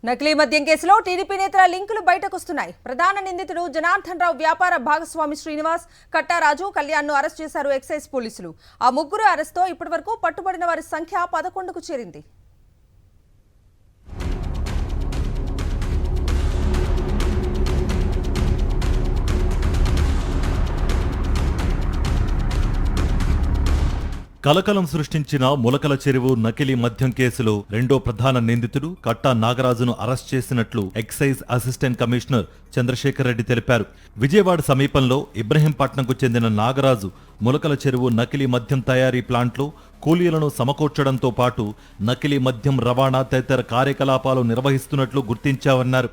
నకిలీ మద్యం కేసులో టీడీపీ నేతల లింకులు బయటకొస్తున్నాయి. ప్రధాన నిందితుడు జనార్దన్ రావు వ్యాపార భాగస్వామి శ్రీనివాస్, కట్టారాజు, కళ్యాణ్ను అరెస్ట్ చేశారు ఎక్సైజ్ పోలీసులు. ఆ ముగ్గురు అరెస్ట్తో ఇప్పటివరకు పట్టుబడిన వారి సంఖ్య 11కు చేరింది. కలకలం సృష్టించిన ములకల చెరువు నకిలీ మద్యం కేసులో రెండో ప్రధాన నిందితుడు కట్టా నాగరాజును అరెస్ట్ చేసినట్లు excise assistant commissioner Chandrasekhar Reddy తెలిపారు. విజయవాడ సమీపంలో ఇబ్రహీంపట్నంకు చెందిన నాగరాజు ములకల చెరువు నకిలీ మద్యం తయారీ ప్లాంట్లో కూలీలను సమకూర్చడంతో పాటు నకిలీ మద్యం రవాణా తదితర కార్యకలాపాలు నిర్వహిస్తున్నట్లు గుర్తించామన్నారు.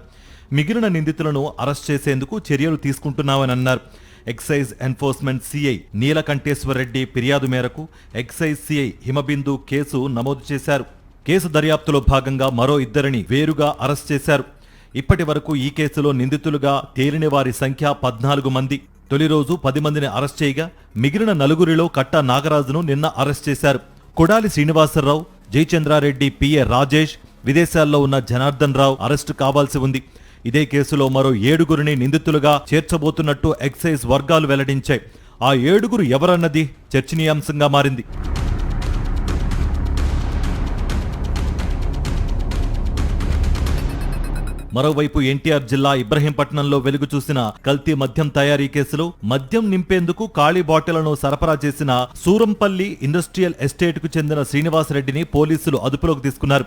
మిగిలిన నిందితులను అరెస్ట్ చేసేందుకు చర్యలు తీసుకుంటున్నామని అన్నారు. Excise enforcement CI Neelakanteshwar Reddy ఫిర్యాదు మేరకు ఎక్సైజ్ సిఐ హిమబిందు కేసు నమోదు చేశారు. కేసు దర్యాప్తులో భాగంగా మరో ఇద్దరిని వేరుగా అరెస్ట్ చేశారు. ఇప్పటి వరకు ఈ కేసులో నిందితులుగా తేలిన వారి సంఖ్య 14 మంది. తొలి రోజు 10 మందిని అరెస్ట్ చేయగా మిగిలిన నలుగురిలో కట్టా నాగరాజును నిన్న అరెస్ట్ చేశారు. కొడాలి శ్రీనివాసరావు, జయచంద్రారెడ్డి, పిఏ రాజేష్, విదేశాల్లో ఉన్న జనార్దన్ రావు అరెస్టు కావాల్సి ఉంది. ఇదే కేసులో మరో 7గురిని నిందితులుగా చేర్చబోతున్నట్టు ఎక్సైజ్ వర్గాలు వెల్లడించాయి. ఆ 7గురు ఎవరన్నది చర్చనీయాంశంగా మారింది. మరోవైపు ఎన్టీఆర్ జిల్లా ఇబ్రహీంపట్నంలో వెలుగు చూసిన కల్తీ మద్యం తయారీ కేసులో మద్యం నింపేందుకు ఖాళీ బాటిళ్లను సరఫరా చేసిన సూరంపల్లి ఇండస్ట్రియల్ ఎస్టేట్కు చెందిన శ్రీనివాసరెడ్డిని పోలీసులు అదుపులోకి తీసుకున్నారు.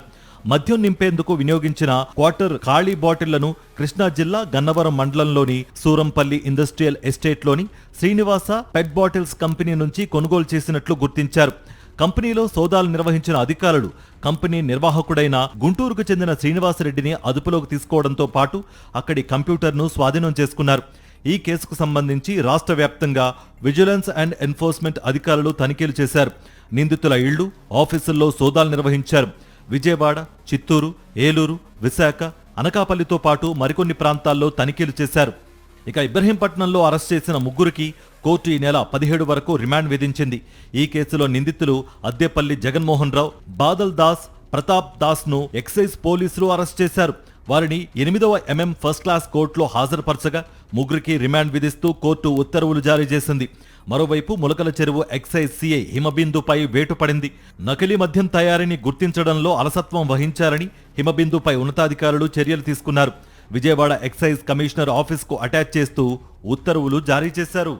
మద్యం నింపేందుకు వినియోగించిన క్వార్టర్ ఖాళీ బాటిళ్లను కృష్ణా జిల్లా గన్నవరం మండలంలోని సూరంపల్లి ఇండస్ట్రియల్ ఎస్టేట్లోని శ్రీనివాస పెట్ బాటిల్స్ కంపెనీ నుంచి కొనుగోలు చేసినట్లు గుర్తించారు. కంపెనీలో సోదాలు నిర్వహించిన అధికారులు కంపెనీ నిర్వాహకుడైన గుంటూరుకు చెందిన శ్రీనివాసరెడ్డిని అదుపులోకి తీసుకోవడంతో పాటు అక్కడి కంప్యూటర్ను స్వాధీనం చేసుకున్నారు. ఈ కేసుకు సంబంధించి రాష్ట్ర వ్యాప్తంగా విజిలెన్స్ అండ్ ఎన్ఫోర్స్మెంట్ అధికారులు తనిఖీలు చేశారు. నిందితుల ఇళ్లు, ఆఫీసుల్లో సోదాలు నిర్వహించారు. విజయవాడ, చిత్తూరు, ఏలూరు, విశాఖ, అనకాపల్లితో పాటు మరికొన్ని ప్రాంతాల్లో తనిఖీలు చేశారు. ఇక ఇబ్రహీంపట్నంలో అరెస్ట్ చేసిన ముగ్గురికి కోర్టు ఈ నెల 17 వరకు రిమాండ్ విధించింది. ఈ కేసులో నిందితులు అద్దేపల్లి జగన్మోహన్ రావు, బాదల్ దాస్, ప్రతాప్ దాస్ ను ఎక్సైజ్ పోలీసులు అరెస్ట్ చేశారు. వారిని 8వ MM ఫస్ట్ క్లాస్ కోర్టులో హాజరుపరచగా ముగ్గురికి రిమాండ్ విధిస్తూ కోర్టు ఉత్తర్వులు జారీ చేసింది. మరోవైపు ములకల చెరువు ఎక్సైజ్ సిఐ హిమబిందుపై వేటు పడింది. నకిలీ మద్యం తయారీని గుర్తించడంలో అలసత్వం వహించారని హిమబిందుపై ఉన్నతాధికారులు చర్యలు తీసుకున్నారు. విజయవాడ ఎక్సైజ్ కమిషనర్ ఆఫీస్కు అటాచ్ చేస్తూ ఉత్తర్వులు జారీ చేశారు.